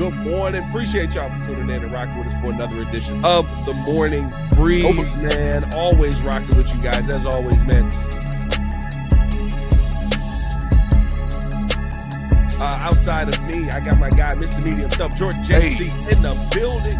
Good morning. Appreciate y'all for tuning in and rocking with us for another edition of the Morning Breeze, man. Always rocking with you guys, as always, man. Outside of me, I got my guy, Mr. Media himself, Jordan JC, in the building.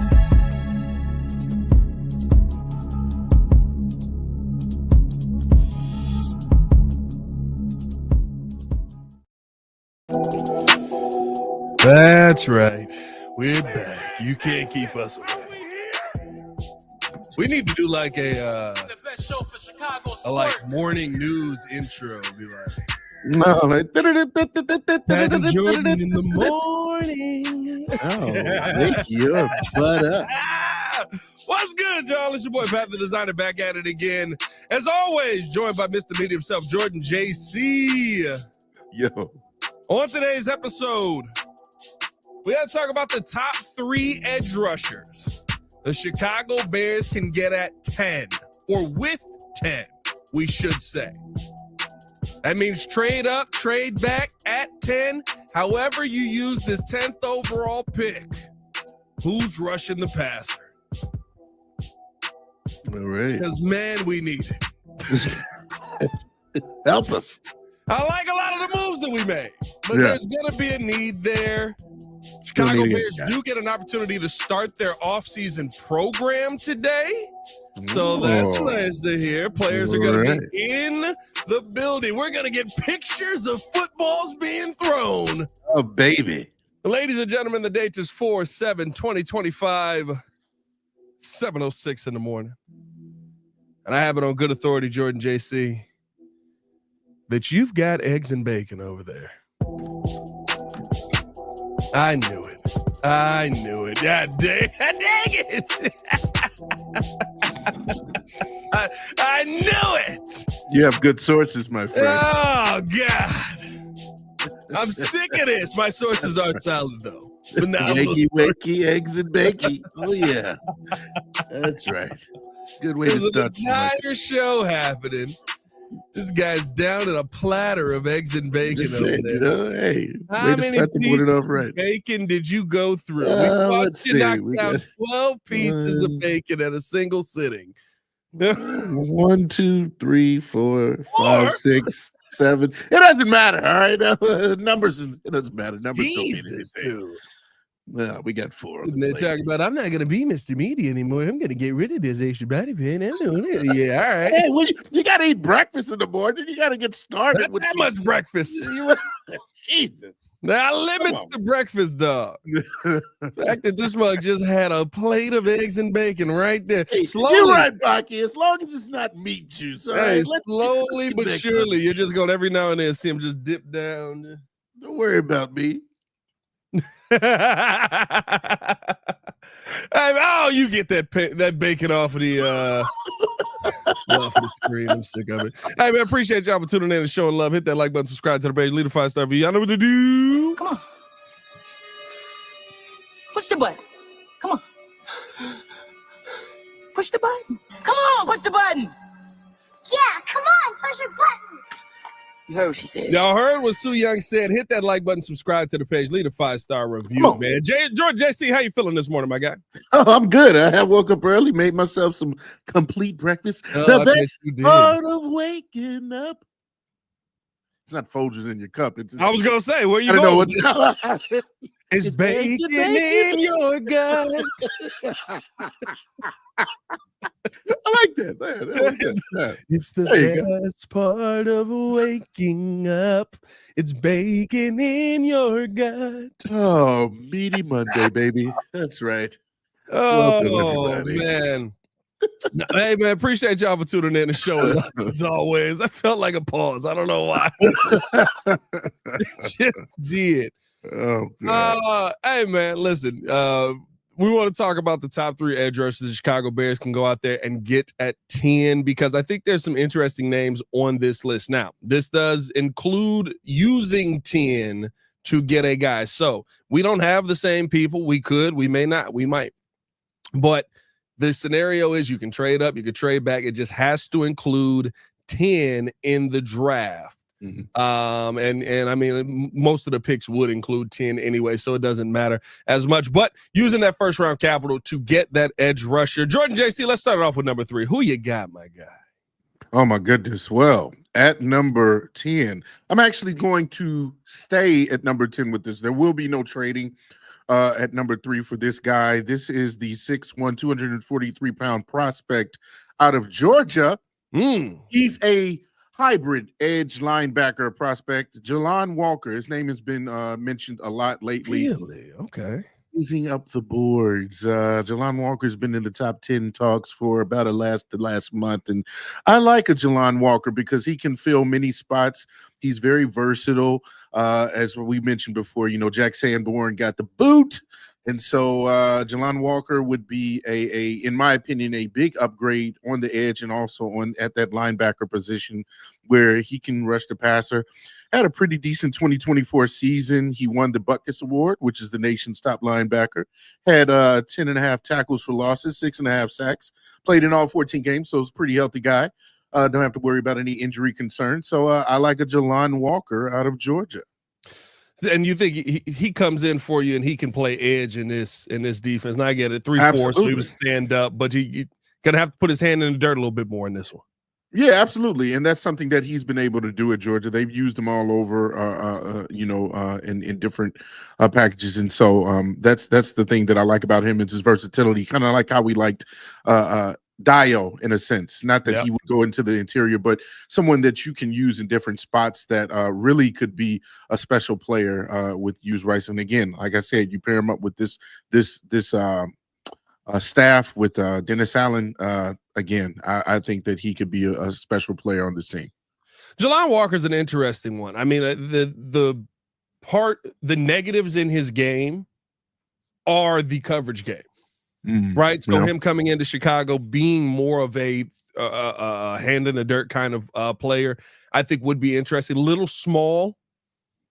That's right. We're back. You can't keep us away. We need to do like a morning news intro. Be like, no, like Patty Jordan in the morning. oh, wake your butt up. What's good, y'all? It's your boy Pat the Designer back at it again. As always, joined by Mr. Media himself, Jordan JC. Yo. On today's episode, we got to talk about the top 3 edge rushers the Chicago Bears can get at 10, or with 10, we should say. That means trade up, trade back at 10. However you use this 10th overall pick, who's rushing the passer? All right. Because, man, we need it. Help us. I like a lot of the moves that we made, but there's going to be a need there. Chicago Bears do get an opportunity to start their offseason program today. So that's nice to hear. Players are going to be in the building. We're going to get pictures of footballs being thrown. Oh, baby. Ladies and gentlemen, the date is 4/7/2025, 7:06 in the morning. And I have it on good authority, Jordan JC, that you've got eggs and bacon over there. I knew it. God dang it. I knew it. You have good sources, my friend. Oh, God. I'm sick of this. My sources are solid, though. But now wakey, eggs and bacon. Oh, yeah. That's right. Good way to start. There's an entire show happening. This guy's down in a platter of eggs and bacon over there. Hey, how many pieces of bacon did you go through? Let's see. Knocked down 12 pieces of bacon at a single sitting. 1, 2, 3, 4, 5, 6, 7. It doesn't matter. All right, numbers. It doesn't matter. Numbers Jesus, don't mean anything. Well, we got 4. And they're talking about, I'm not going to be Mr. Media anymore. I'm going to get rid of this extra body fan. Yeah, all right. Hey, well, you got to eat breakfast in the morning. You got to get started not with that much breakfast. Jesus. Now limits the breakfast, dog. The fact that this mug just had a plate of eggs and bacon right there. Hey, you're right, Bucky. As long as it's not meat juice. All right, slowly but surely, you're just going to every now and then see him just dip down. Don't worry about me. You get that bacon off of the off of the screen. I'm sick of it. Hey man, appreciate y'all for tuning in and showing love. Hit that like button, subscribe to the page, leave a 5-star review. Y'all know what to do. Come on, push the button. Come on, push the button. Come on, push the button. Yeah, come on, push the button. You heard what she said. Y'all heard what Sue Young said. Hit that like button, subscribe to the page, leave a 5-star review, man. George JC, how you feeling this morning, my guy? Oh, I'm good. I woke up early, made myself some complete breakfast. The best part of waking up. It's not Folgers in your cup. I was gonna say, where you going? It's bacon in your gut. I like that, man. It's the best part of waking up. It's bacon in your gut. Oh, meaty Monday, baby. That's right. Oh, man. Hey, man, appreciate y'all for tuning in and showing up as always. I felt like a pause. I don't know why. Just did. Oh, God. Hey, man, listen. We want to talk about the top 3 edge rushers the Chicago Bears can go out there and get at 10 because I think there's some interesting names on this list. Now, this does include using 10 to get a guy. So we don't have the same people. We could, we may not, we might. But the scenario is you can trade up, you can trade back. It just has to include 10 in the draft. And I mean, most of the picks would include 10 anyway, so it doesn't matter as much. But using that first round capital to get that edge rusher, Jordan JC, let's start it off with number 3. Who you got, my guy? Oh my goodness. Well, at number 10, I'm actually going to stay at number 10 with this. There will be no trading at number 3 for this guy. This is the 6'1", 243-pound prospect out of Georgia. He's a hybrid edge linebacker prospect, Jalon Walker. His name has been mentioned a lot lately. Really? Okay. Easing up the boards. Jalon Walker's been in the top 10 talks for about the last month. And I like a Jalon Walker because he can fill many spots. He's very versatile. As we mentioned before, Jack Sanborn got the boot. And so Jalon Walker would be in my opinion, a big upgrade on the edge and also at that linebacker position where he can rush the passer. Had a pretty decent 2024 season. He won the Butkus Award, which is the nation's top linebacker. Had 10.5 tackles for losses, 6.5 sacks. Played in all 14 games, so he's a pretty healthy guy. Don't have to worry about any injury concerns. So I like a Jalon Walker out of Georgia. And you think he comes in for you and he can play edge in this defense? And I get it, 3-4, so he would stand up, but he gonna have to put his hand in the dirt a little bit more in this one. Yeah, absolutely, and that's something that he's been able to do at Georgia. They've used him all over, in different packages, and so that's the thing that I like about him is his versatility. Kind of like how we liked Dio in a sense. Not that he would go into the interior, but someone that you can use in different spots that really could be a special player with use Rice. And again, like I said, you pair him up with this staff with Dennis Allen. Again, I think that he could be a special player on the team. Jalon Walker's an interesting one. I mean, the negatives in his game are the coverage game. Right. So him coming into Chicago, being more of a hand in the dirt kind of player, I think would be interesting. Little small.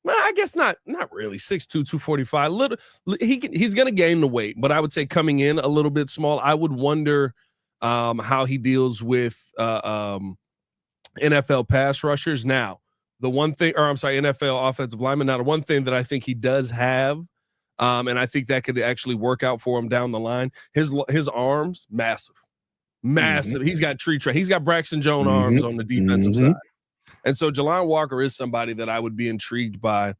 Well, I guess not really. 6'2", 245. Little, he's going to gain the weight, but I would say coming in a little bit small. I would wonder how he deals with NFL pass rushers. Now, NFL offensive lineman. Now, the one thing that I think he does have, and I think that could actually work out for him down the line. His arms, massive. He's got he's got Braxton Jones arms on the defensive side. And so Jalon Walker is somebody that I would be intrigued by.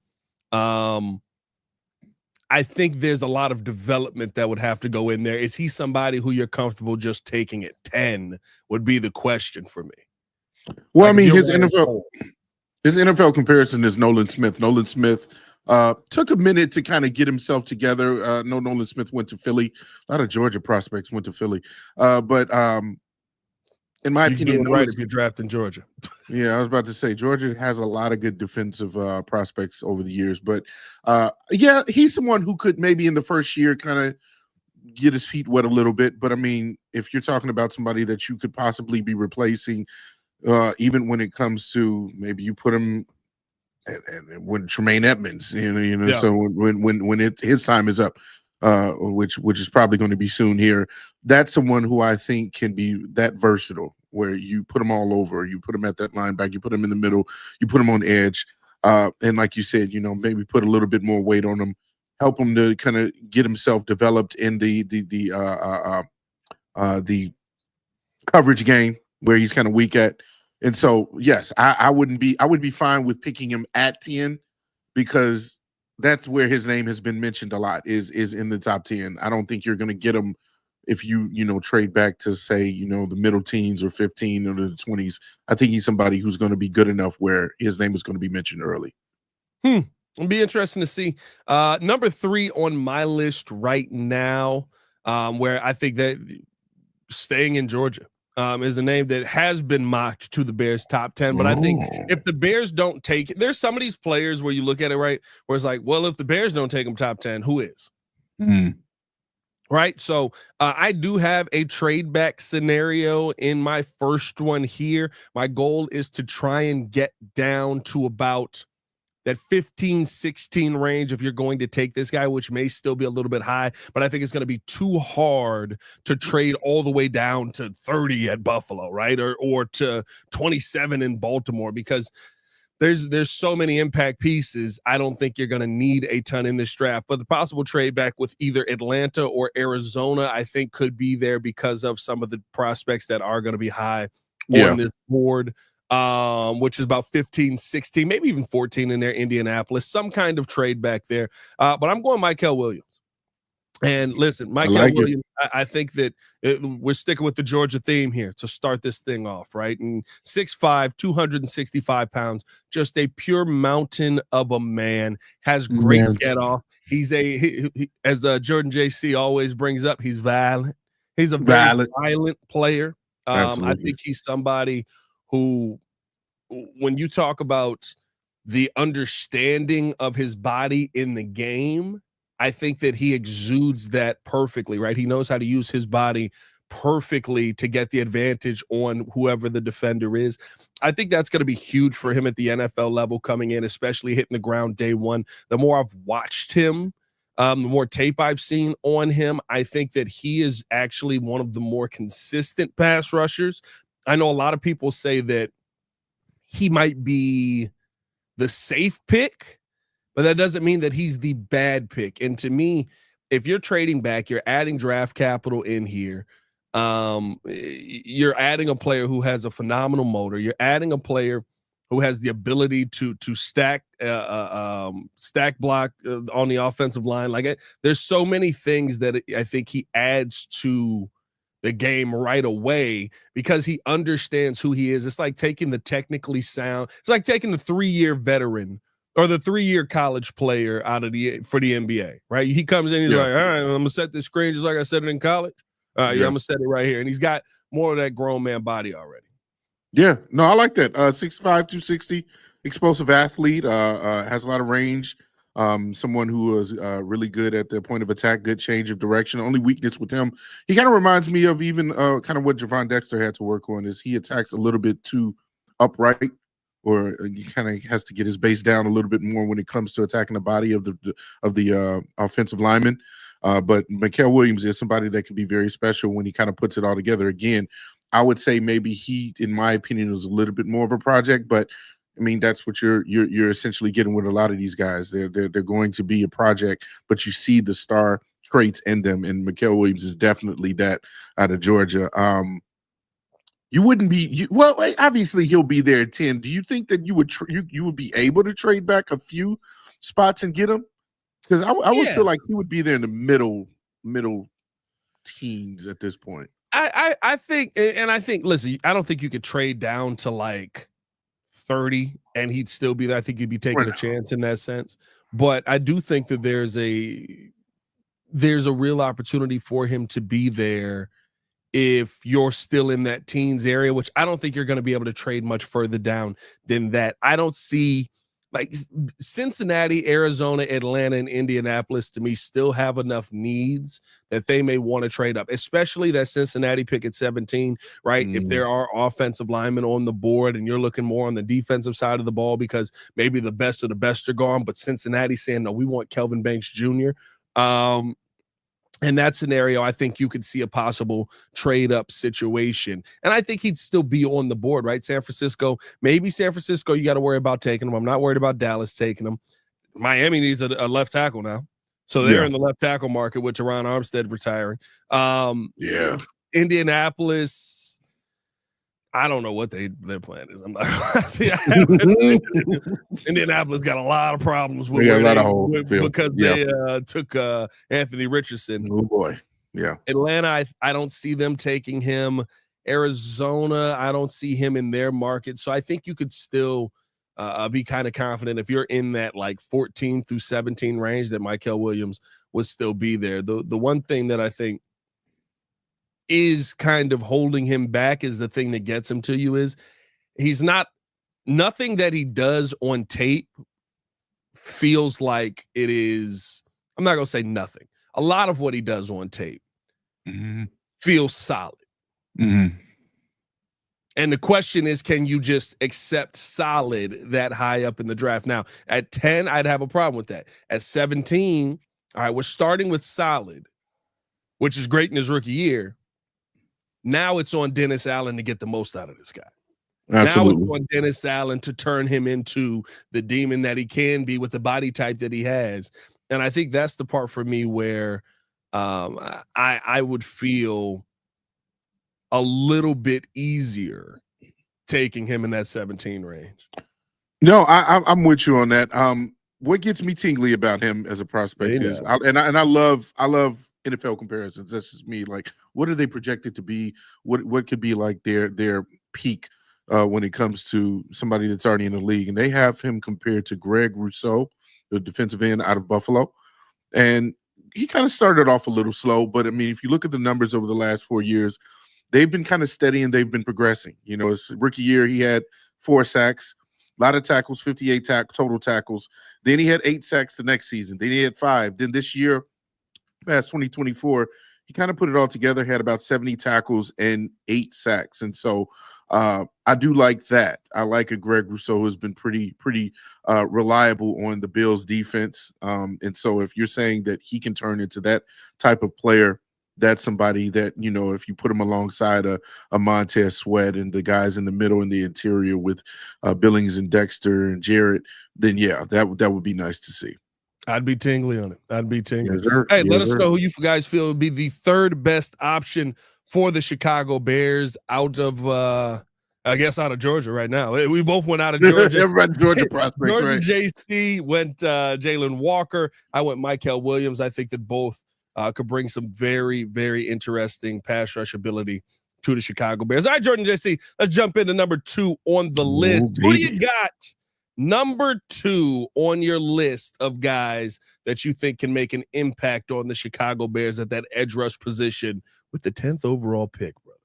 I think there's a lot of development that would have to go in there. Is he somebody who you're comfortable just taking at 10 would be the question for me. Well, I mean, his NFL comparison is Nolan Smith. Nolan Smith took a minute to kind of get himself together. No, Nolan Smith went to Philly. A lot of Georgia prospects went to Philly. But in my opinion, right if you draft in Georgia. Yeah, I was about to say Georgia has a lot of good defensive prospects over the years. But yeah, he's someone who could maybe in the first year kind of get his feet wet a little bit. But I mean, if you're talking about somebody that you could possibly be replacing, even when it comes to maybe you put him and when Tremaine Edmonds, so when his time is up, which is probably going to be soon here, that's someone who I think can be that versatile, where you put him all over, you put him at that linebacker, you put him in the middle, you put him on edge, and like you said, maybe put a little bit more weight on him, help him to kind of get himself developed in the coverage game where he's kind of weak at. And so, yes, I would be fine with picking him at 10 because that's where his name has been mentioned a lot is in the top 10. I don't think you're going to get him if you trade back to say, the middle teens or 15 or the 20s. I think he's somebody who's going to be good enough where his name is going to be mentioned early. It'll be interesting to see. Number 3 on my list right now, where I think that staying in Georgia is a name that has been mocked to the Bears top 10. But I think if the Bears don't take it, there's some of these players where you look at it, right, where it's like, well, if the Bears don't take them top 10, who is? Right. So I do have a trade back scenario in my first one here. My goal is to try and get down to about that 15-16 range if you're going to take this guy, which may still be a little bit high, but I think it's going to be too hard to trade all the way down to 30 at Buffalo, right? Or to 27 in Baltimore, because there's so many impact pieces. I don't think you're going to need a ton in this draft, but the possible trade back with either Atlanta or Arizona, I think could be there because of some of the prospects that are going to be high on this board, which is about 15, 16, maybe even 14 in there, Indianapolis, some kind of trade back there. But I'm going Mykel Williams. And listen, Mykel Williams, I think that we're sticking with the Georgia theme here to start this thing off, right? And 6'5", 265 pounds, just a pure mountain of a man, has great get off. He's as Jordan JC always brings up, he's violent. He's a very violent player. I think he's somebody who, when you talk about the understanding of his body in the game, I think that he exudes that perfectly, right? He knows how to use his body perfectly to get the advantage on whoever the defender is. I think that's going to be huge for him at the NFL level coming in, especially hitting the ground day one. The more I've watched him, the more tape I've seen on him, I think that he is actually one of the more consistent pass rushers. I know a lot of people say that he might be the safe pick, but that doesn't mean that he's the bad pick. And to me, if you're trading back, you're adding draft capital in here. You're adding a player who has a phenomenal motor. You're adding a player who has the ability to stack block on the offensive line. There's so many things that I think he adds to the game right away because he understands who he is. It's like taking the technically sound. It's like taking the 3-year veteran or the 3-year college player out of for the NBA, right? He comes in, he's like, all right, I'm gonna set this screen just like I said it in college. I'm gonna set it right here. And he's got more of that grown man body already. Yeah, no, I like that. 6'5", 260, explosive athlete, has a lot of range. Someone who is really good at the point of attack, good change of direction. Only weakness with him, he kind of reminds me of even kind of what Javon Dexter had to work on, is he attacks a little bit too upright, or he kind of has to get his base down a little bit more when it comes to attacking the body of the offensive lineman. But Mykel Williams is somebody that can be very special when he kind of puts it all together. Again, I would say maybe he, in my opinion, was a little bit more of a project, but I mean, that's what you're essentially getting with a lot of these guys. They're going to be a project, but you see the star traits in them, and Mykel Williams is definitely that out of Georgia. You wouldn't be well. Obviously, he'll be there at 10. Do you think that you would you would be able to trade back a few spots and get him? Because I would feel like he would be there in the middle teens at this point. I think, listen, I don't think you could trade down to like 30 and he'd still be there. I think you'd be taking a chance in that sense. But I do think that there's a real opportunity for him to be there if you're still in that teens area, which I don't think you're going to be able to trade much further down than that. I don't see, like, Cincinnati, Arizona, Atlanta, and Indianapolis, to me, still have enough needs that they may want to trade up, especially that Cincinnati pick at 17, right? If there are offensive linemen on the board and you're looking more on the defensive side of the ball because maybe the best of the best are gone, but Cincinnati saying, no, we want Kelvin Banks Jr., in that scenario, I think you could see a possible trade-up situation. And I think he'd still be on the board, right? San Francisco, you got to worry about taking him. I'm not worried about Dallas taking him. Miami needs a left tackle now. So they're in the left tackle market with Teron Armstead retiring. Indianapolis, I don't know what their plan is. I'm not Indianapolis got a lot of problems with because they took Anthony Richardson. Oh boy. Yeah. Atlanta, I don't see them taking him. Arizona, I don't see him in their market. So I think you could still be kind of confident if you're in that like 14 through 17 range that Mykel Williams would still be there. The one thing that I think is kind of holding him back is the thing that gets him to you is nothing that he does on tape feels like it is. I'm not going to say nothing. A lot of what he does on tape feels solid. And the question is, can you just accept solid that high up in the draft? Now, at 10, I'd have a problem with that. At 17, all right, we're starting with solid, which is great in his rookie year. Now it's on Dennis Allen to get the most out of this guy. Absolutely. Now it's on Dennis Allen to turn him into the demon that he can be with the body type that he has. And I think that's the part for me where I would feel a little bit easier taking him in that 17 range. No, I'm with you on that. What gets me tingly about him as a prospect is, I love NFL comparisons. That's just me. Like, what are they projected to be? What could be like their peak when it comes to somebody that's already in the league? And they have him compared to Greg Rousseau, the defensive end out of Buffalo, and he kind of started off a little slow. But I mean, if you look at the numbers over the last 4 years, they've been kind of steady and they've been progressing. You know, his rookie year, he had 4 sacks. A lot of tackles, 58 total tackles. Then he had 8 sacks the next season. Then he had 5. Then this year, past 2024, he kind of put it all together, had about 70 tackles and 8 sacks. And so I do like that. I like a Greg Rousseau who's been pretty reliable on the Bills defense. And so if you're saying that he can turn into that type of player, that's somebody that, you know, if you put him alongside a Montez Sweat and the guys in the middle and the interior with Billings and Dexter and Jarrett, then yeah, that would be nice to see. I'd be tingly on it. I'd be tingly. Yes, sir. Hey, Yes, let us sir. know who you guys feel would be the third best option for the Chicago Bears out of Georgia right now. We both went out of Georgia. Everybody Georgia prospects, Jordan right? JC went Jalen Walker. I went Michael Williams. I think that both could bring some very, very interesting pass rush ability to the Chicago Bears. All right, Jordan JC, let's jump into number 2 on the list. Who do you got number 2 on your list of guys that you think can make an impact on the Chicago Bears at that edge rush position with the 10th overall pick, brother?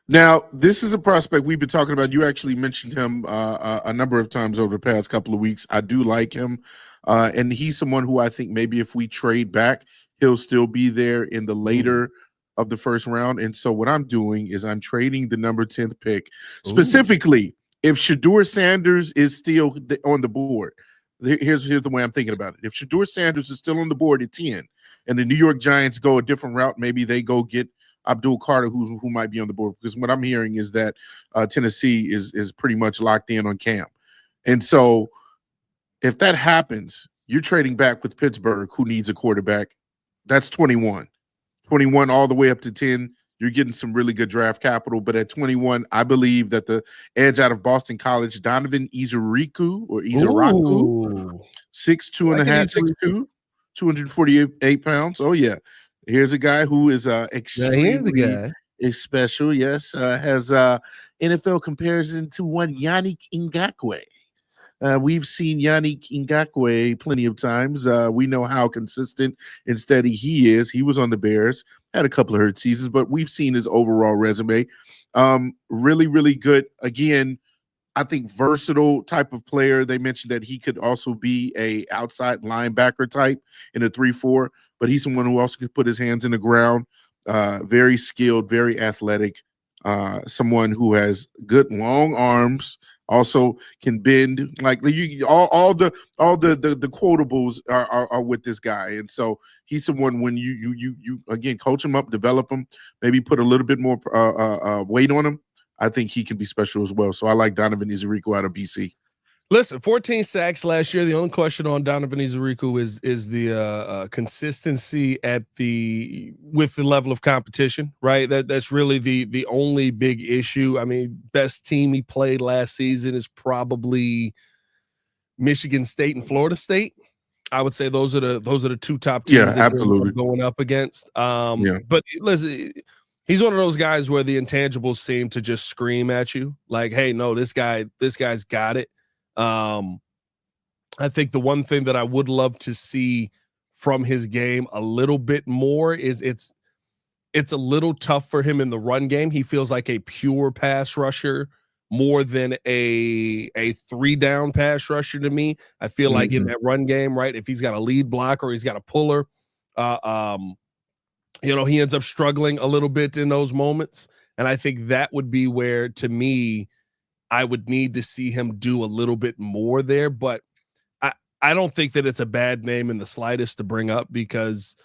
Now, this is a prospect we've been talking about. You actually mentioned him a number of times over the past couple of weeks. I do like him, and he's someone who I think maybe if we trade back, he'll still be there in the later of the first round. And so what I'm doing is I'm trading the number 10th pick. Specifically, if Shedeur Sanders is still on the board, here's the way I'm thinking about it. If Shedeur Sanders is still on the board at 10 and the New York Giants go a different route, maybe they go get Abdul Carter, who might be on the board, because what I'm hearing is that Tennessee is pretty much locked in on Cam. And so if that happens, you're trading back with Pittsburgh, who needs a quarterback. That's 21 all the way up to 10. You're getting some really good draft capital. But at 21, I believe that the edge out of Boston College, Donovan Izuriku, 6'2.5", 6'2", 248 pounds. Oh, yeah. Here's a guy who is extremely special. Yes. Has NFL comparison to one Yannick Ngakoue. We've seen Yannick Ngakoue plenty of times. We know how consistent and steady he is. He was on the Bears, had a couple of hurt seasons, but we've seen his overall resume. Really, really good. Again, I think versatile type of player. They mentioned that he could also be a outside linebacker type in a 3-4, but he's someone who also could put his hands in the ground. Very skilled, very athletic. Someone who has good long arms. Also can bend, like all the quotables are with this guy, and so he's someone when you again coach him up, develop him, maybe put a little bit more weight on him. I think he can be special as well. So I like Donovan Izuriku out of BC. Listen, 14 sacks last year. The only question on Donovan Izuriku is the consistency with the level of competition, right? That's really the only big issue. I mean, best team he played last season is probably Michigan State and Florida State. I would say those are the 2 top teams that absolutely going up against. But listen, he's one of those guys where the intangibles seem to just scream at you, like, "Hey, no, this guy's got it." I think the one thing that I would love to see from his game a little bit more is it's a little tough for him in the run game. He feels like a pure pass rusher more than a 3-down pass rusher to me. I feel like in that run game, right, if he's got a lead blocker, he's got a puller, he ends up struggling a little bit in those moments. And I think that would be where, to me, I would need to see him do a little bit more there. But I don't think that it's a bad name in the slightest to bring up, because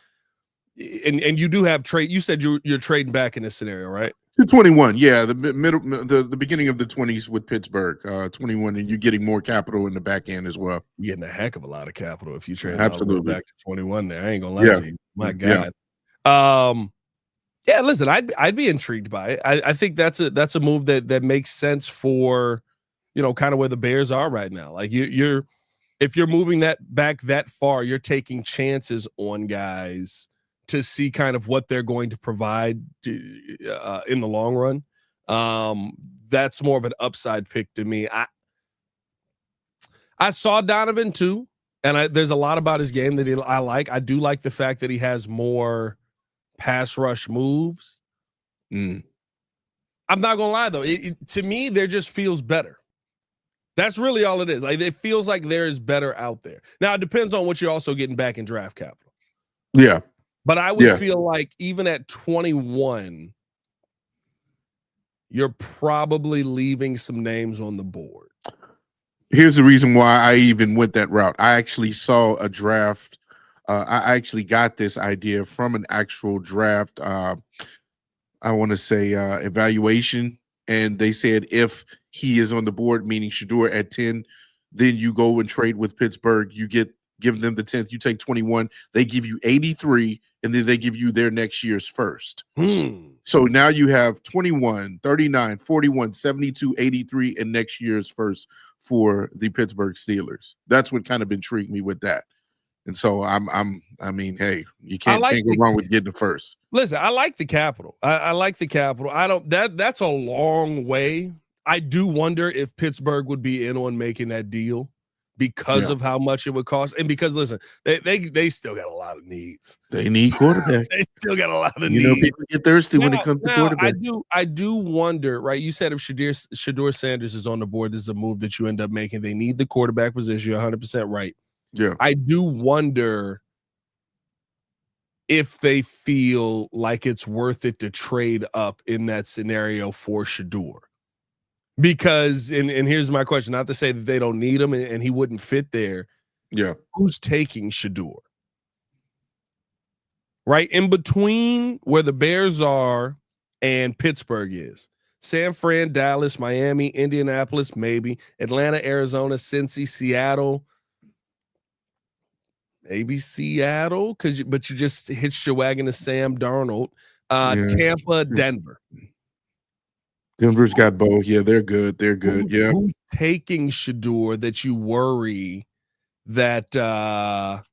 and you do have trade. You said you're trading back in this scenario, right? To 21, yeah, the middle, the beginning of the 20s with Pittsburgh, 21, and you're getting more capital in the back end as well. You're getting a heck of a lot of capital if you trade all the way Absolutely. back to 21 there. I ain't gonna lie Yeah. to you. My Yeah. God. Yeah, listen, I'd be intrigued by it. I think that's a move that makes sense for, kind of where the Bears are right now. Like you're if you're moving that back that far, you're taking chances on guys to see kind of what they're going to provide in the long run. That's more of an upside pick to me. I saw Donovan too, and there's a lot about his game that I like. I do like the fact that he has more pass rush moves. I'm not gonna lie though, to me, there just feels better. That's really all it is. Like it feels like there is better out there. Now it depends on what you're also getting back in draft capital. Yeah. But I would feel like even at 21, you're probably leaving some names on the board. Here's the reason why I even went that route. I actually saw a draft. I actually got this idea from an actual draft. I want to say evaluation, and they said if he is on the board, meaning Shedeur at 10, then you go and trade with Pittsburgh. You give them the 10th. You take 21. They give you 83, and then they give you their next year's first. So now you have 21, 39, 41, 72, 83, and next year's first for the Pittsburgh Steelers. That's what kind of intrigued me with that. And so I mean, hey, you can't go wrong with getting the first. Listen, I like the capital. I like the capital. That's a long way. I do wonder if Pittsburgh would be in on making that deal because of how much it would cost. And because listen, they still got a lot of needs. They need quarterback. They still got a lot of needs. People get thirsty when it comes to quarterback. I do wonder, right? You said if Shedeur Sanders is on the board, this is a move that you end up making. They need the quarterback position. You're 100% right. Yeah. I do wonder if they feel like it's worth it to trade up in that scenario for Shedeur. Because, and here's my question, not to say that they don't need him and he wouldn't fit there. Yeah. Who's taking Shedeur? Right? In between where the Bears are and Pittsburgh is. San Fran, Dallas, Miami, Indianapolis, maybe. Atlanta, Arizona, Cincy, Seattle. Maybe Seattle, but you just hitched your wagon to Sam Darnold. Tampa, Denver. Denver's got both. Yeah, they're good. They're good. Yeah. Who's taking Shedeur that you worry that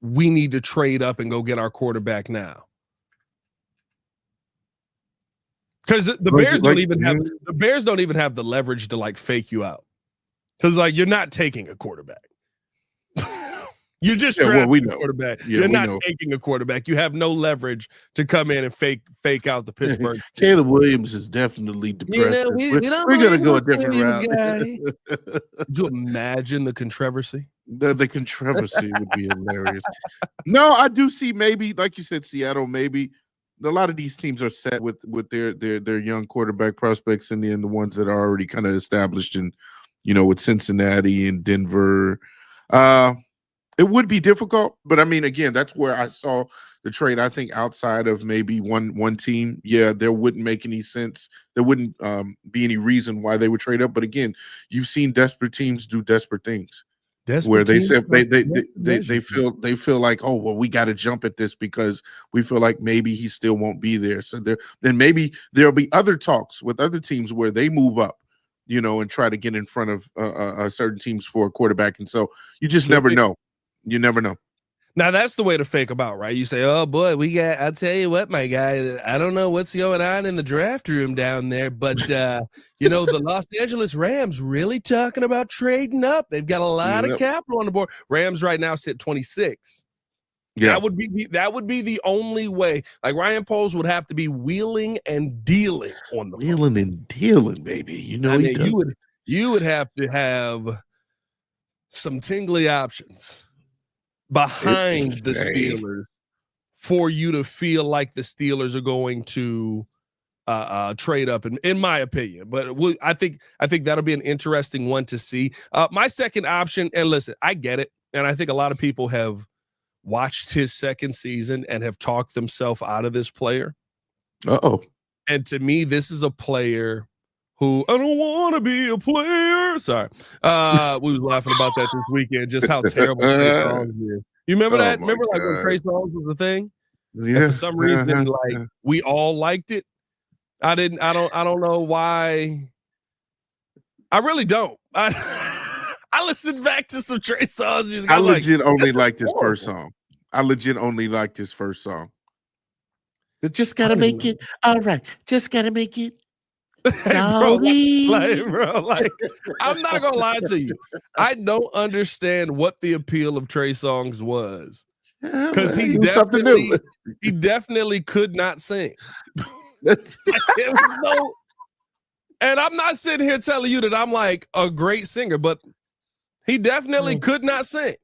we need to trade up and go get our quarterback now? Because the Bears don't even have the leverage to like fake you out. Because like you're not taking a quarterback. You just drafted a quarterback. Yeah, you're not taking a quarterback. You have no leverage to come in and fake out the Pittsburgh. Caleb Williams is definitely depressed. We're going to go a different route. Could you imagine the controversy? The controversy would be hilarious. No, I do see maybe, like you said, Seattle, maybe. A lot of these teams are set with their young quarterback prospects, and then the ones that are already kind of established in, with Cincinnati and Denver. It would be difficult, but I mean, again, that's where I saw the trade. I think outside of maybe one team, there wouldn't make any sense. There wouldn't be any reason why they would trade up. But again, you've seen desperate teams do desperate things, where they say they feel like, oh well, we got to jump at this because we feel like maybe he still won't be there. So then maybe there'll be other talks with other teams where they move up, and try to get in front of certain teams for a quarterback. And so you just never know. You never know. Now that's the way to fake them out, right? You say, "Oh boy, I'll tell you what, my guy. I don't know what's going on in the draft room down there, but the Los Angeles Rams really talking about trading up. They've got a lot of capital on the board. Rams right now sit 26. Yeah, that would be the only way. Like Ryan Poles would have to be wheeling and dealing on the wheeling and dealing, baby. You would have to have some tingly options behind the Steelers for you to feel like the Steelers are going to trade up, in my opinion. But I think that'll be an interesting one to see. My second option, and listen, I get it, and I think a lot of people have watched his second season and have talked themselves out of this player. Uh-oh. And to me, this is a player who I don't want to be a player. Sorry. We was laughing about that this weekend, just how terrible Trey Songz is. You remember that? Remember like when Trey Songz was a thing? Yeah. And for some reason, like we all liked it. I don't know why. I really don't. I listened back to some Trey Songz music. I legit only like this first song. Just gotta make it. All right. Just gotta make it. Hey, bro, I'm not gonna lie to you. I don't understand what the appeal of Trey Songz was. Because he definitely could not sing. And I'm not sitting here telling you that I'm like a great singer, but he definitely could not sing.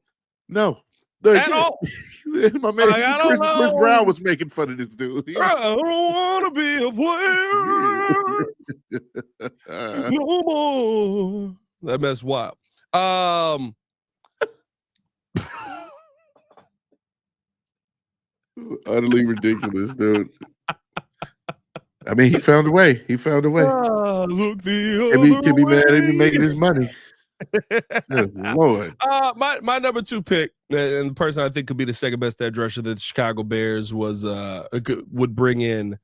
No. At all. My man Chris Brown was making fun of this dude. I don't want to be a player no more. That mess wild. Utterly ridiculous, dude. I mean, he found a way. Look the other Can be mad at way. him making his money. Good Lord. My number 2 pick, and the person I think could be the second best edge rusher that the Chicago Bears would bring in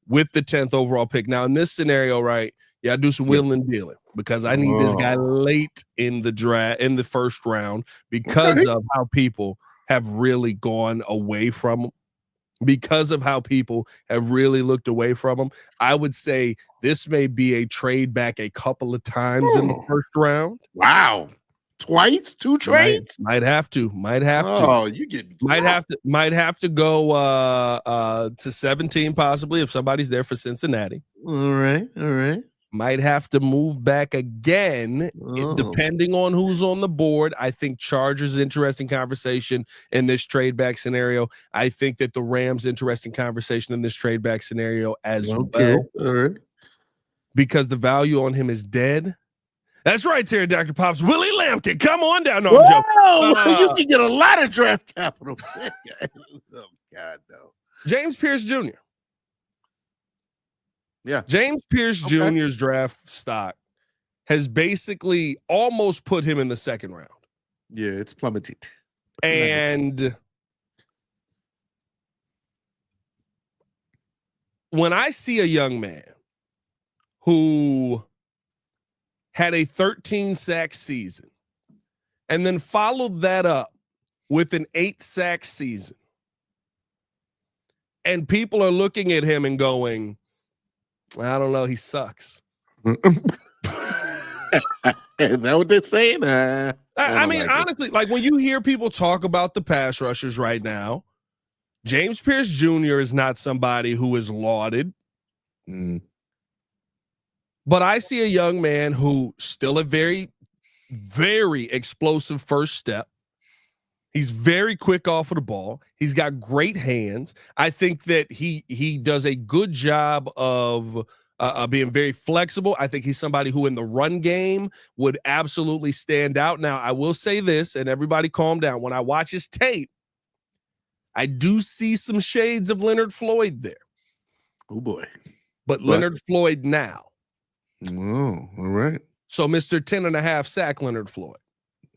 with the 10th overall pick. Now, in this scenario, right, I do some wheeling and dealing because I need this guy late in the draft, in the first round, because of how people have really gone away from him. Because of how people have really looked away from him, I would say this may be a trade back a couple of times in the first round. Wow. Twice? 2 trades? Might have to. Oh, you get might have to go to 17 possibly if somebody's there for Cincinnati. All right. Might have to move back again, depending on who's on the board. I think Chargers interesting conversation in this trade back scenario. I think that the Rams interesting conversation in this trade back scenario as well. All right. Because the value on him is dead. That's right, Terry Dr. Pops. Willie Lampkin, come on down. No, you can get a lot of draft capital. Oh, God, no. James Pierce Jr. Yeah. James Pierce Jr.'s draft stock has basically almost put him in the second round. Yeah, it's plummeted. And when I see a young man who had a 13-sack season and then followed that up with an 8-sack season, and people are looking at him and going, I don't know, he sucks. Is that what they're saying? I mean, honestly, like when you hear people talk about the pass rushers right now, James Pierce Jr. is not somebody who is lauded. But I see a young man who still a very, very explosive first step. He's very quick off of the ball. He's got great hands. I think that he does a good job of being very flexible. I think he's somebody who in the run game would absolutely stand out. Now, I will say this, and everybody calm down. When I watch his tape, I do see some shades of Leonard Floyd there. Oh, boy. But Leonard Floyd now. Oh, all right. So Mr. 10.5 sack Leonard Floyd.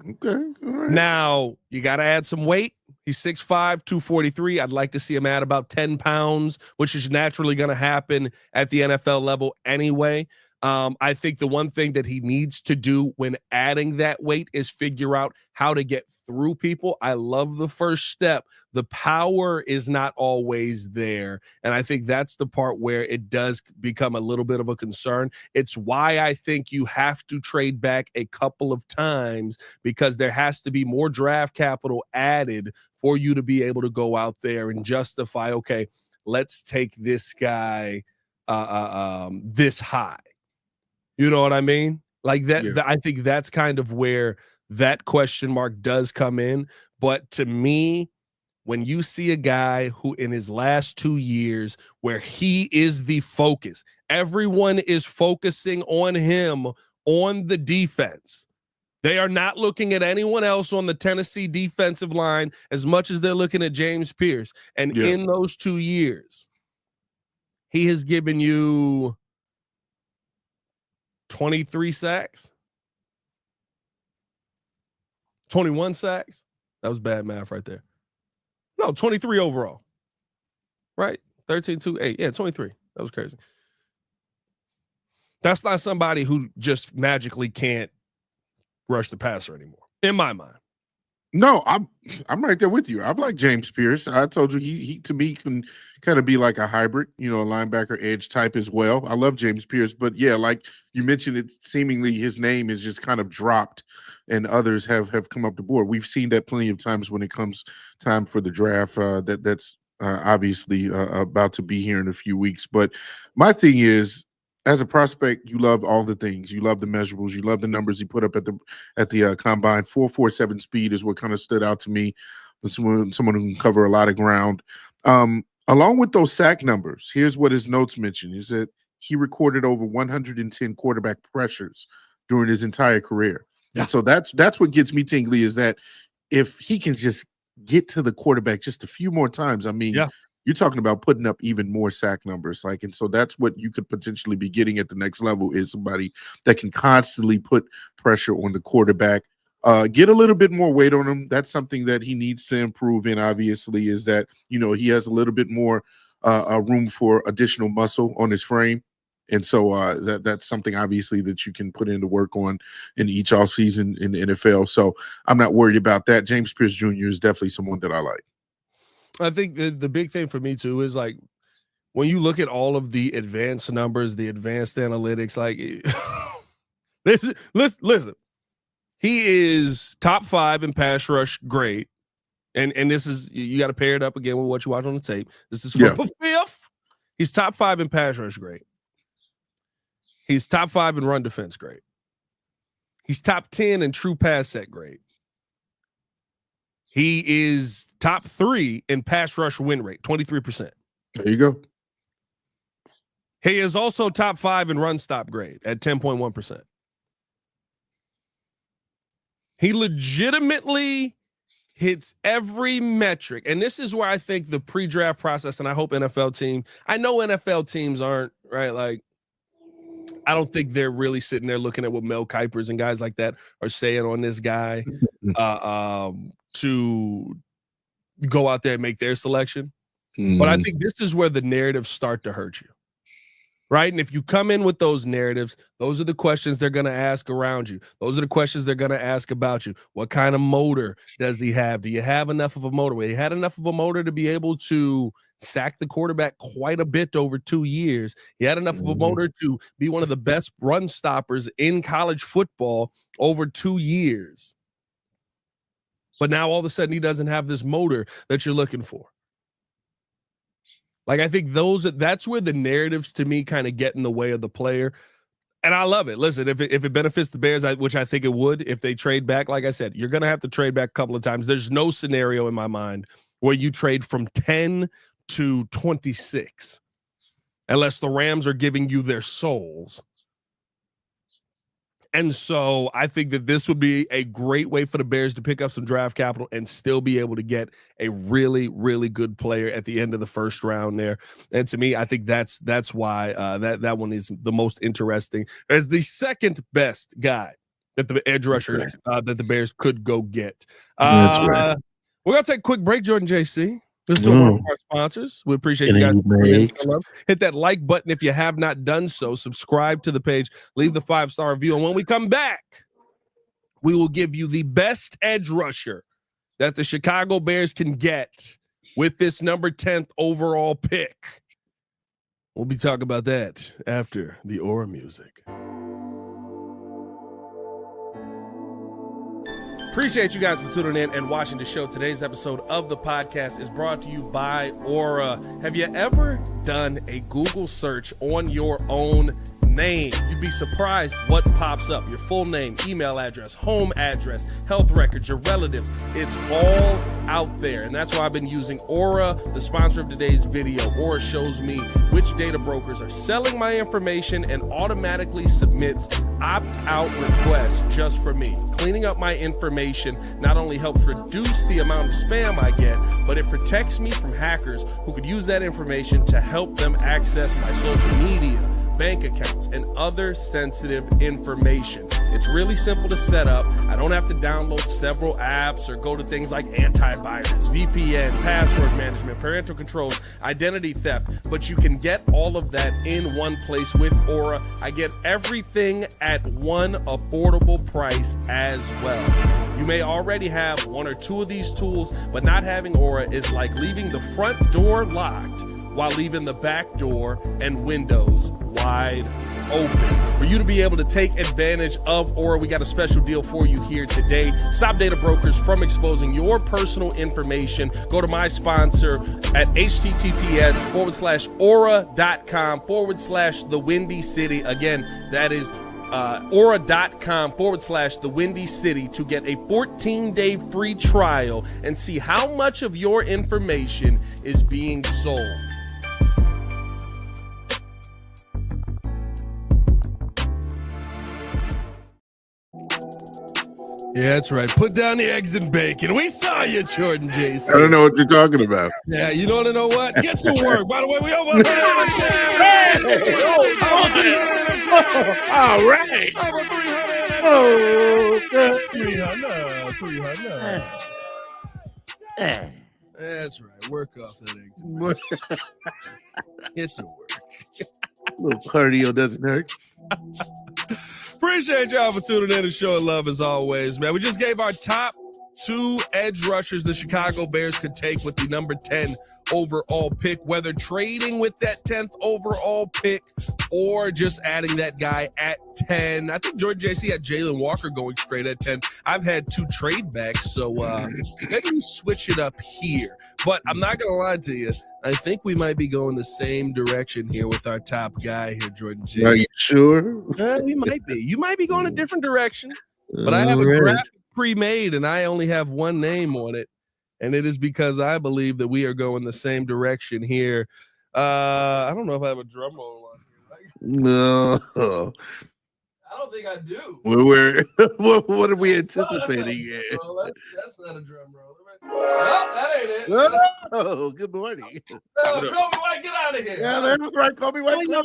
Okay. All right. Now, you got to add some weight. He's 6'5", 243. I'd like to see him add about 10 pounds, which is naturally going to happen at the NFL level anyway. I think the one thing that he needs to do when adding that weight is figure out how to get through people. I love the first step. The power is not always there. And I think that's the part where it does become a little bit of a concern. It's why I think you have to trade back a couple of times, because there has to be more draft capital added for you to be able to go out there and justify, okay, let's take this guy this high. You know what I mean? Like that, Yeah. I think that's kind of where that question mark does come in. But to me, when you see a guy who in his last 2 years where he is the focus, everyone is focusing on him on the defense. They are not looking at anyone else on the Tennessee defensive line as much as they're looking at James Pierce. And in those 2 years, he has given you 23 sacks, 21 sacks. That was bad math right there. No, 23 overall. Right? 13, 2, 8. Yeah, 23. That was crazy. That's not somebody who just magically can't rush the passer anymore, in my mind. No, I'm right there with you. I like James Pierce. I told you he to me can kind of be like a hybrid, a linebacker edge type as well. I love James Pierce, but yeah, like you mentioned, it seemingly his name is just kind of dropped, and others have come up the board. We've seen that plenty of times when it comes time for the draft. That's obviously about to be here in a few weeks. But my thing is, as a prospect, you love all the things. You love the measurables. You love the numbers he put up at the combine. 4.47 speed is what kind of stood out to me. Someone who can cover a lot of ground. Along with those sack numbers, here's what his notes mention: is that he recorded over 110 quarterback pressures during his entire career. Yeah. And so that's what gets me tingly, is that if he can just get to the quarterback just a few more times, I mean, yeah, you're talking about putting up even more sack numbers. And so that's what you could potentially be getting at the next level, is somebody that can constantly put pressure on the quarterback, get a little bit more weight on him. That's something that he needs to improve in, obviously, is that, he has a little bit more room for additional muscle on his frame. And so that's something, obviously, that you can put into work on in each offseason in the NFL. So I'm not worried about that. James Pierce Jr. is definitely someone that I like. I think the big thing for me, too, is when you look at all of the advanced numbers, the advanced analytics, listen, he is top 5 in pass rush grade. And this is, you got to pair it up again with what you watch on the tape. This is from the fifth. He's top 5 in pass rush grade. He's top 5 in run defense grade. He's top 10 in true pass set grade. He is top 3 in pass rush win rate, 23%. There you go. He is also top 5 in run stop grade at 10.1%. He legitimately hits every metric. And this is where I think the pre-draft process, and I hope I know NFL teams aren't, right? I don't think they're really sitting there looking at what Mel Kipers and guys like that are saying on this guy to go out there and make their selection. But I think this is where the narratives start to hurt you, right? And if you come in with those narratives, those are the questions they're going to ask around you. Those are the questions they're going to ask about you. What kind of motor does he have? Do you have enough of a motor? Well, he had enough of a motor to be able to sack the quarterback quite a bit over 2 years. He had enough of a motor to be one of the best run stoppers in college football over 2 years. But now all of a sudden he doesn't have this motor that you're looking for. I think that's where the narratives to me kind of get in the way of the player. And I love it. Listen, if it benefits the Bears, which I think it would, if they trade back, like I said, you're going to have to trade back a couple of times. There's no scenario in my mind where you trade from 10 to 26 unless the Rams are giving you their souls. And so I think that this would be a great way for the Bears to pick up some draft capital and still be able to get a really, really good player at the end of the first round there. And to me, I think that's why that one is the most interesting, as the second best guy that the edge rushers that the Bears could go get. That's right. We're going to take a quick break, Jordan JC. Let's do one of our sponsors. We appreciate you guys. Hit that like button if you have not done so. Subscribe to the page. Leave the 5-star review. And when we come back, we will give you the best edge rusher that the Chicago Bears can get with this number 10th overall pick. We'll be talking about that after the Aura music. Appreciate you guys for tuning in and watching the show. Today's episode of the podcast is brought to you by Aura. Have you ever done a Google search on your own name. You'd be surprised what pops up. Your full name, email address, home address, health records, your relatives. It's all out there. And that's why I've been using Aura, the sponsor of today's video. Aura shows me which data brokers are selling my information and automatically submits opt-out requests just for me. Cleaning up my information not only helps reduce the amount of spam I get, but it protects me from hackers who could use that information to help them access my social media, bank accounts, and other sensitive information. It's really simple to set up. I don't have to download several apps or go to things like antivirus, VPN, password management, parental controls, identity theft, but you can get all of that in one place with Aura. I get everything at one affordable price as well. You may already have one or two of these tools, but not having Aura is like leaving the front door locked while leaving the back door and windows wide open. For you to be able to take advantage of Aura, we got a special deal for you here today. Stop data brokers from exposing your personal information. Go to my sponsor at https:/aura.com/the Windy City. Again, that is aura.com/the Windy City to get a 14-day free trial and see how much of your information is being sold. Yeah, that's right. Put down the eggs and bacon. We saw you, Jordan Jason. I don't know what you're talking about. Yeah, you don't know what? Get to work. By the way, we over All right. Oh, okay. 300. That's right. Work off that eggs and bacon. Get to work. Little cardio doesn't hurt. Appreciate y'all for tuning in and showing love as always, man. We just gave our top 2 edge rushers the Chicago Bears could take with the number 10 overall pick, whether trading with that 10th overall pick or just adding that guy at 10. I think Jordan JC had Jalen Walker going straight at 10. I've had 2 trade backs, so maybe we switch it up here. But I'm not going to lie to you. I think we might be going the same direction here with our top guy here, Jordan JC. Are you sure? We might be. You might be going a different direction, but I have a graphic pre-made and I only have one name on it, and it is because I believe that we are going the same direction here. I don't know if I have a drum roll on here. Right? No. I don't think I do. What are we anticipating here? Well, that's not a drum roll. Oh, that ain't it. Oh, good morning. Kobe White, get out of here. Yeah, that's right. Kobe White. No,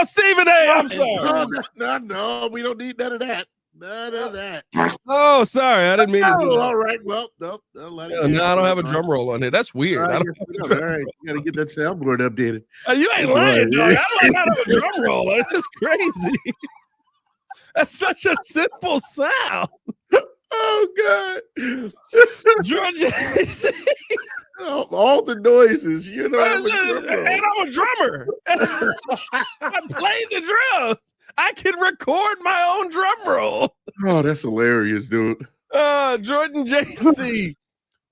Stephen A. I'm sorry. No, we don't need none of that. None of that. Oh, sorry. I didn't mean to do that. All right. Well, no, let it no, I don't have a drum roll on here. That's weird. All right. You got to get that soundboard updated. You ain't lying, dog. I don't have a drum roll. That's crazy. That's such a simple sound. Oh, God. Georgia. All the noises, you know. And I'm a drummer. I play the drums. I can record my own drum roll. Oh, that's hilarious, dude. Jordan JC,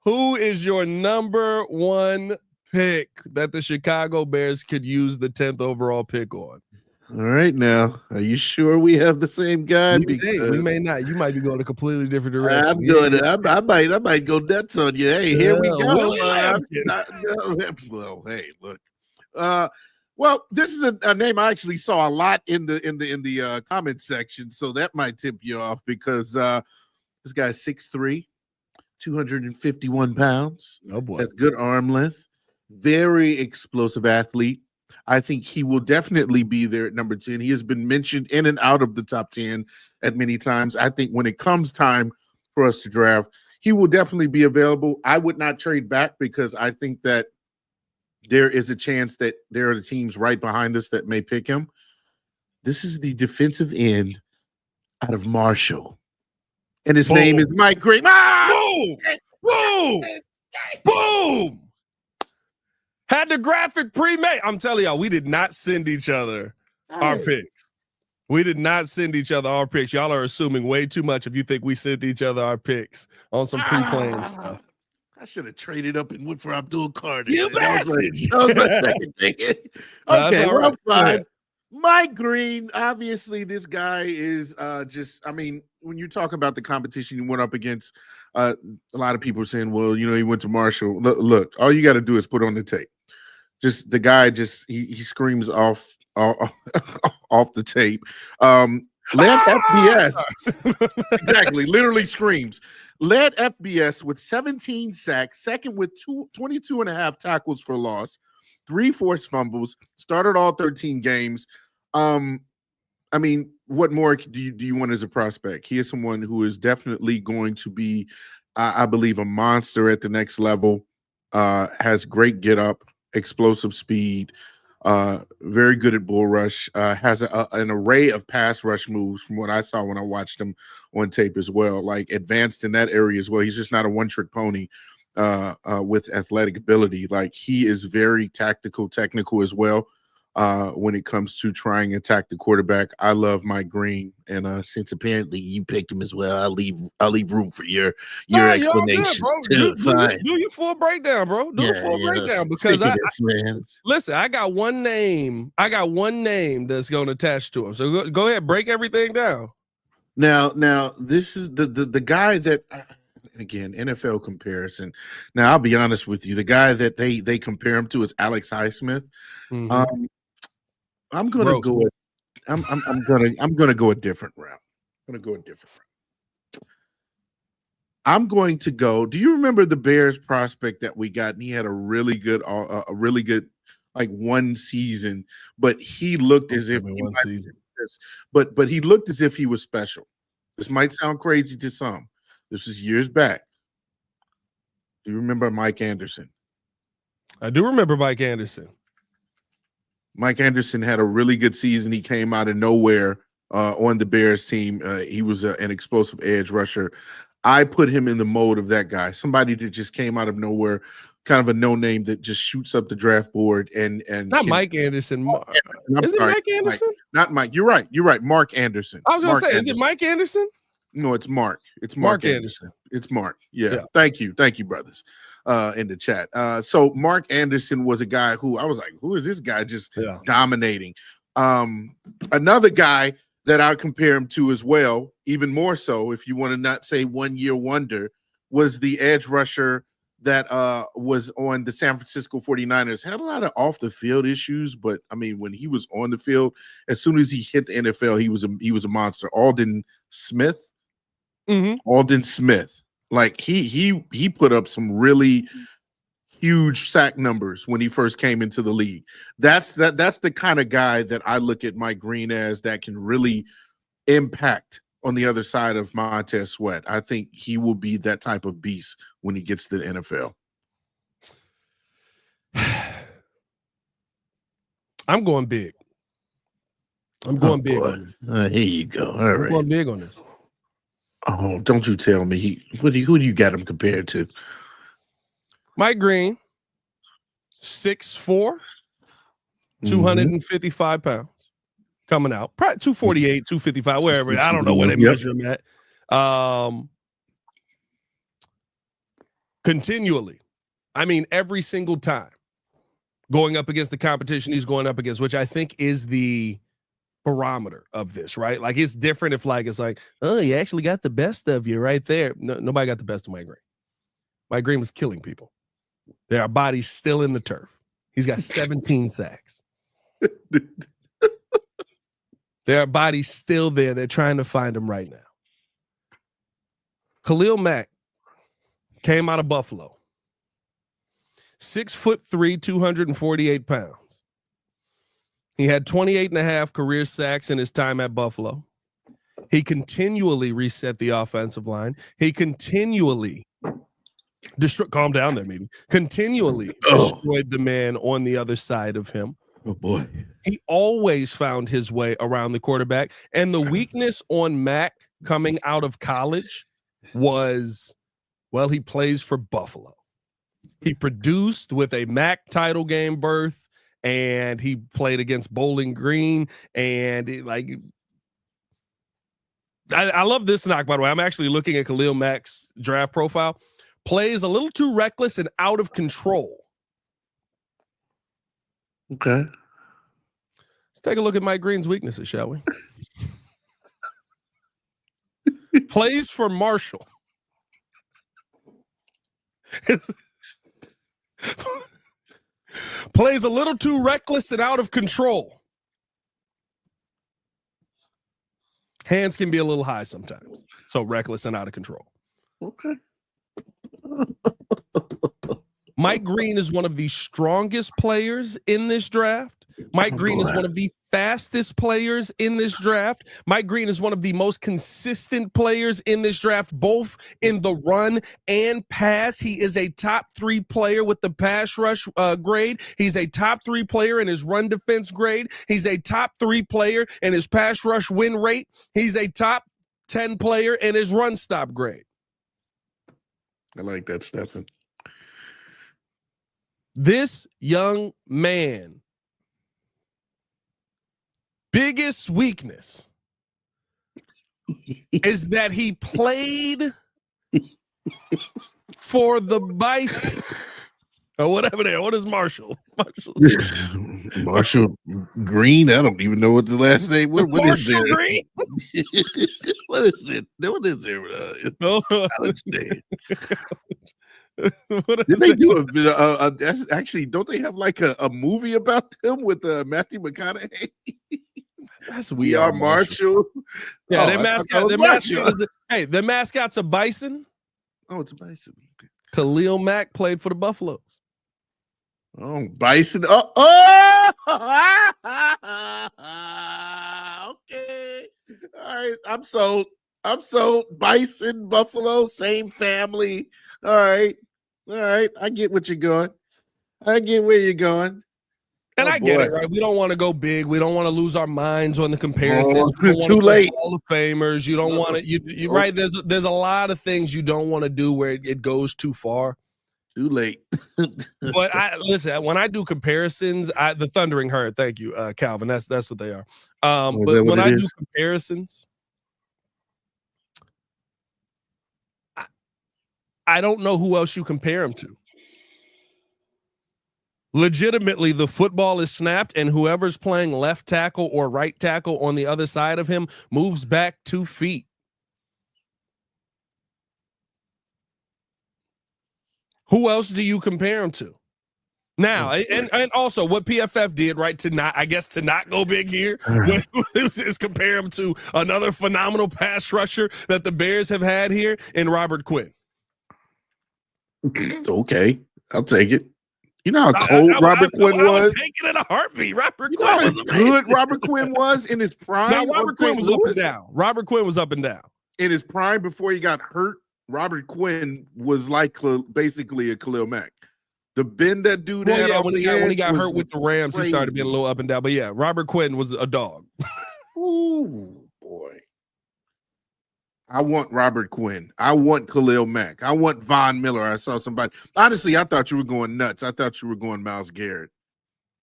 who is your number 1 pick that the Chicago Bears could use the 10th overall pick on? All right, now, are you sure we have the same guy? We may not. You might be going a completely different direction. I'm doing it. I might go nuts on you. Hey, here we go. Well, hey, look. Well, this is a name I actually saw a lot in the comment section, so that might tip you off because this guy's 6'3", 251 pounds. Oh boy, has good arm length, very explosive athlete. I think he will definitely be there at number 10. He has been mentioned in and out of the top 10 at many times. I think when it comes time for us to draft, he will definitely be available. I would not trade back because I think that there is a chance that there are the teams right behind us that may pick him. This is the defensive end out of Marshall. And his name is Mike Green. Boom! Boom! Boom! Had the graphic pre-made. I'm telling y'all, we did not send each other our picks. We did not send each other our picks. Y'all are assuming way too much if you think we sent each other our picks on some pre-planned stuff. I should have traded up and went for Abdul Carter. You bastard! That was my second thing. Okay, all right. Fine. Mike Green, obviously, this guy is when you talk about the competition he went up against, a lot of people are saying, well, he went to Marshall. Look, all you got to do is put on the tape. Just the guy, he screams off the tape. Led FBS, exactly, literally screams. Led FBS with 17 sacks, second with 22 and a half tackles for loss, 3 forced fumbles, started all 13 games. What more do you want as a prospect? He is someone who is definitely going to be, I believe, a monster at the next level. Has great get up, explosive speed, very good at bull rush, has an array of pass rush moves from what I saw when I watched him on tape as well, like advanced in that area as well. He's just not a one-trick pony with athletic ability. Like, he is very technical as well when it comes to trying to attack the quarterback. I love Mike Green, and since apparently you picked him as well, I'll leave room for your explanation. Good, do your full breakdown, bro. Do the full breakdown, because listen, I got one name that's going to attach to him. So go ahead, break everything down. Now this is the guy that. Again, NFL comparison. Now, I'll be honest with you. The guy that they compare him to is Alex Highsmith. Mm-hmm. I'm gonna go. I'm gonna go a different route. I'm going to go. Do you remember the Bears prospect that we got? And he had a really good like one season, but he looked as if one season. But he looked as if he was special. This might sound crazy to some. This is years back. Do you remember Mike Anderson? I do remember Mike Anderson. Mike Anderson had a really good season. He came out of nowhere on the Bears team. He was an explosive edge rusher. I put him in the mode of that guy, somebody that just came out of nowhere, kind of a no-name that just shoots up the draft board and Mike Anderson. Is it Mike Anderson? Not Mike. You're right. Mark Anderson. I was going to say, Anderson. Is it Mike Anderson? No, it's Mark. It's Mark Anderson. It's Mark. Yeah. Thank you, brothers, in the chat. So Mark Anderson was a guy who I was like, who is this guy just dominating? Another guy that I compare him to as well, even more so, if you want to not say 1 year wonder, was the edge rusher that was on the San Francisco 49ers. Had a lot of off the field issues, but I mean, when he was on the field, as soon as he hit the NFL, he was a monster. Aldon Smith. Mm-hmm. Aldon Smith, like he put up some really huge sack numbers when he first came into the league. That's the kind of guy that I look at Mike Green as, that can really impact on the other side of Montez Sweat. I think he will be that type of beast when he gets to the NFL. I'm going big. On this. Here you go. All right. I'm going big on this. Oh, don't you tell me. Who do you got him compared to? Mike Green, 6'4", 255 pounds, coming out. Probably 248, 255, wherever. I don't know where they measure him at. Continually. I mean, every single time going up against the competition he's going up against, which I think is the barometer of this, right? Like, it's different if it's like, oh, you actually got the best of you right there. No, nobody got the best of Mike Green. Mike Green was killing people. There are bodies still in the turf. He's got 17 sacks. There are bodies still there. They're trying to find him right now. Khalil Mack came out of Buffalo. 6'3", 248 pounds. He had 28 and a half career sacks in his time at Buffalo. He continually reset the offensive line. He continually calm down there, maybe. Continually destroyed the man on the other side of him. Oh, boy. He always found his way around the quarterback. And the weakness on Mack coming out of college was, well, he plays for Buffalo. He produced with a MAC title game berth, and he played against Bowling Green. And I love this knock, by the way. I'm actually looking at Khalil Mack's draft profile. Plays a little too reckless and out of control. Okay. Let's take a look at Mike Green's weaknesses, shall we? Plays for Marshall. Plays a little too reckless and out of control. Hands can be a little high sometimes. So reckless and out of control. Okay. Mike Green is one of the strongest players in this draft. Mike Green is one of the fastest players in this draft. Mike Green is one of the most consistent players in this draft, both in the run and pass. He is a top 3 player with the pass rush grade. He's a top 3 player in his run defense grade. He's a top 3 player in his pass rush win rate. He's a top 10 player in his run stop grade. I like that, Stefan. This young man, biggest weakness is that he played for the Bison or whatever they are. What is Marshall? Marshall Green. I don't even know what the last name. What is there? Green? What is it? What is there? College Day. Did they do actually? Don't they have like a movie about them with Matthew McConaughey? That's We Are Marshall. Yeah, their mascot. Their mascot's a bison. Oh, it's a bison. Okay. Khalil Mack played for the Buffaloes. Oh, bison. Oh, okay. All right. I'm sold. Bison, Buffalo, same family. All right. I get what you're going. I get where you're going. And I get it, right? We don't want to go big. We don't want to lose our minds on the comparisons. Too late. Hall of Famers. You don't want to. You right. There's a lot of things you don't want to do where it goes too far. Too late. But listen. When I do comparisons, the Thundering Herd. Thank you, Calvin. That's what they are. But when I do comparisons, I don't know who else you compare him to. Legitimately, the football is snapped, and whoever's playing left tackle or right tackle on the other side of him moves back 2 feet. Who else do you compare him to? Now, and also what PFF did, right, to not go big here, is compare him to another phenomenal pass rusher that the Bears have had here in Robert Quinn. Okay, I'll take it. You know how cold Robert Quinn was? Take it in a heartbeat. Robert Quinn how was good Robert Quinn was in his prime. Now, Robert Quinn was up and down. Robert Quinn was up and down. In his prime before he got hurt, Robert Quinn was like basically a Khalil Mack. The bend that dude had when he got hurt with the Rams, crazy. He started being a little up and down. But yeah, Robert Quinn was a dog. Ooh, boy. I want Robert Quinn. I want Khalil Mack. I want Von Miller. I saw somebody. Honestly, I thought you were going nuts. I thought you were going Myles Garrett.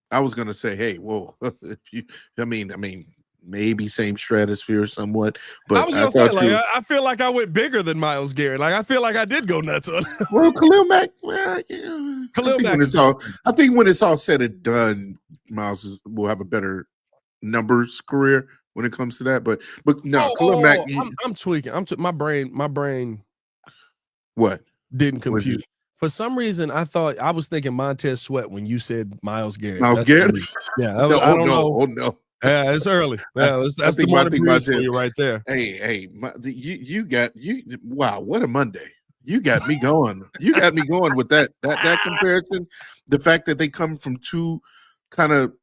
I was going to say, hey, whoa. I mean, maybe same stratosphere somewhat. But I was going to say, I feel like I went bigger than Myles Garrett. Like, I feel like I did go nuts on him. Well, Khalil Mack, I think when it's all said and done, Myles will have a better numbers career when it comes to that, but no, Khalil Mack. I'm tweaking. My brain. What didn't compute for some reason? I was thinking Montez Sweat when you said Myles Garrett. Yeah, I don't know. Oh no. Yeah, it's early. Yeah, that's the morning breeze for you right there. Hey, wow, what a Monday! You got me going. You got me going with that comparison. The fact that they come from two kind of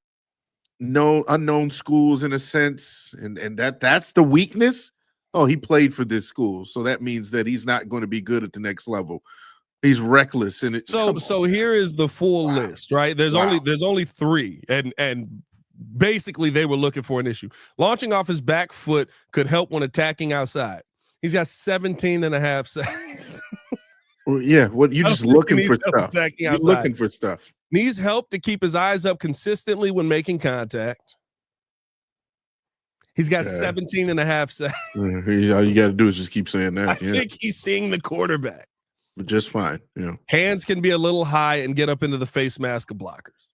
unknown schools in a sense, and that's the weakness. Oh, he played for this school, so that means that he's not going to be good at the next level. He's reckless in it. So here is the full list, right? There's only 3, and basically they were looking for an issue. Launching off his back foot could help when attacking outside. He's got 17.5 sacks. Yeah, you're just looking for stuff. You're looking for stuff. Needs help to keep his eyes up consistently when making contact. He's got 17.5 sacks. All you got to do is just keep saying that. I think he's seeing the quarterback. Just fine. Yeah. Hands can be a little high and get up into the face mask of blockers.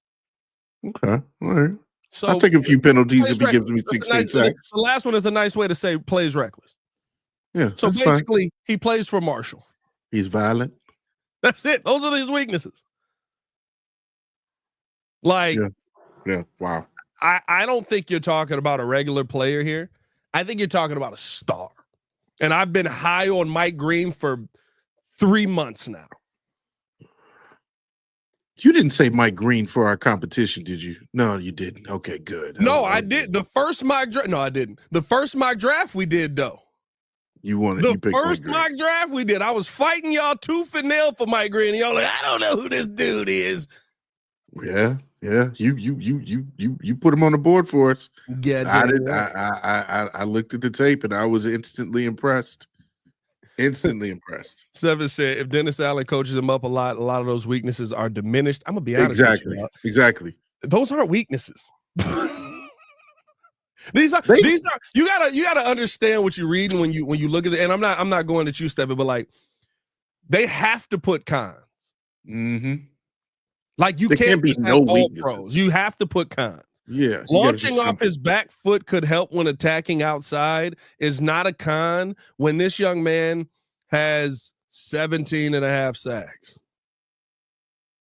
Okay. All right. So I'll take a few penalties if he plays gives me reckless. 16 sacks. The last one is a nice way to say plays reckless. Yeah, So that's fine. basically, he plays for Marshall. He's violent. That's it. Those are his weaknesses. Like, Yeah, wow. I don't think you're talking about a regular player here. I think you're talking about a star. And I've been high on Mike Green for 3 months now. You didn't say Mike Green for our competition, did you? No, you didn't. Okay, good. No, I did. The first mock draft. No, I didn't. The first mock draft we did, though. You wanted The you picked first Mike Green. mock draft we did. I was fighting y'all tooth and nail for Mike Green. And y'all like, I don't know who this dude is. Yeah. You put him on the board for us. Yeah, I did. I looked at the tape and I was instantly impressed. Instantly impressed. Seven said if Dennis Allen coaches him up a lot of those weaknesses are diminished. I'm gonna be honest Exactly. with you. Exactly. Those aren't weaknesses. These are you gotta understand what you're reading when you look at it. And I'm not going at you, Stevie, but like they have to put cons. Mm-hmm. Like you There can't be just no have all weaknesses. pros. You have to put cons. Yeah. Launching off his back foot could help when attacking outside is not a con when this young man has 17 and a half sacks.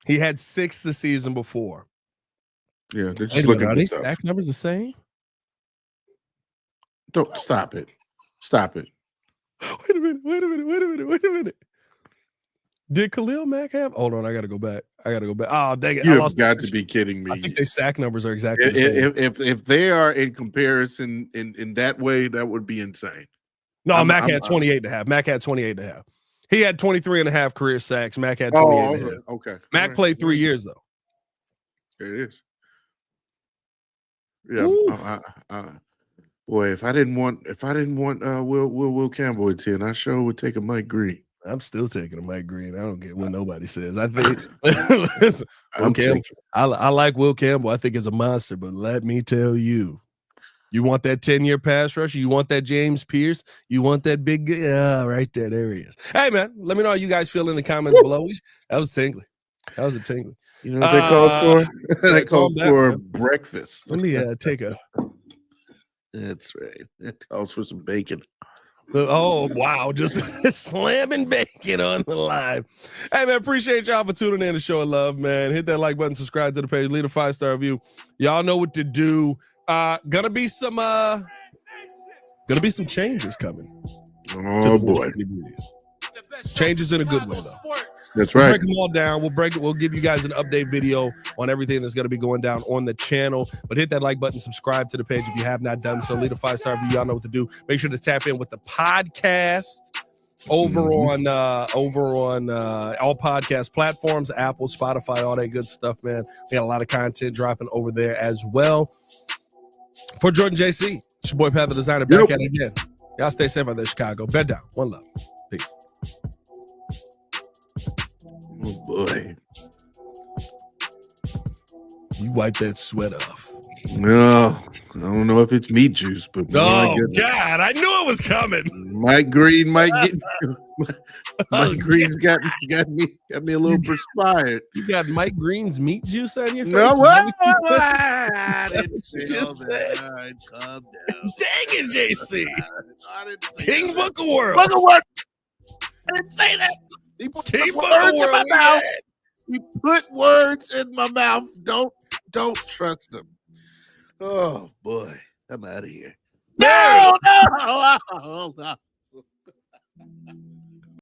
He had 6 the season before. Yeah, they're just looking are at these stuff. sack numbers the same? Don't stop it. Stop it. Wait a minute. Did Khalil Mack have? Hold on, I gotta go back. Oh, dang it! I You've lost got to be kidding me. I think their sack numbers are exactly the same. If they are in comparison in that way, that would be insane. No, Mack had 28 and a half. Mack had 28 and a half. He had 23 and a half career sacks. Mack had 28 and a half. Okay. Mack played 3 years though. There it is. Yeah. Boy, if I didn't want Will Campbell at 10, I sure would take a Mike Green. I'm still taking a Mike Green. I don't get what nobody says. I think listen, Will Campbell, I like Will Campbell. I think he's a monster, but let me tell you, you want that 10-year pass rusher? You want that James Pierce? You want that big right there. There he is. Hey man, let me know how you guys feel in the comments below. That was tingly. That was a tingly. You know what they call for? They call for man. breakfast. Let me take a. That's right. That calls for some bacon. Oh wow, just slamming bacon on the live. Hey man, appreciate y'all for tuning in to show love, man. Hit that like button, subscribe to the page, leave a 5-star review. Y'all know what to do. Gonna be some changes coming. Oh boy. Changes in a good way though. That's We'll right. break them all down. We'll give you guys an update video on everything that's going to be going down on the channel. But hit that like button, subscribe to the page if you have not done so. Leave a 5-star review. Y'all know what to do. Make sure to tap in with the podcast over on all podcast platforms, Apple, Spotify, all that good stuff, man. We got a lot of content dropping over there as well. For Jordan JC, it's your boy Pat the Designer back at it again. Y'all stay safe out there, Chicago. Bed down. One love. Peace. Oh boy. You wipe that sweat off. No, I don't know if it's meat juice, but Oh God, I knew it was coming. Mike Green might get Mike Green's got me a little perspired. You got Mike Green's meat juice on your face? No, Is that what? what you I didn't say You just all said. that. All right, calm down. Dang it, JC. I didn't say King that. Book of World. Book of World. I didn't say that. He put King Book words of in my World. mouth. He put words in my mouth. Don't trust him. Oh boy, I'm out of here. No.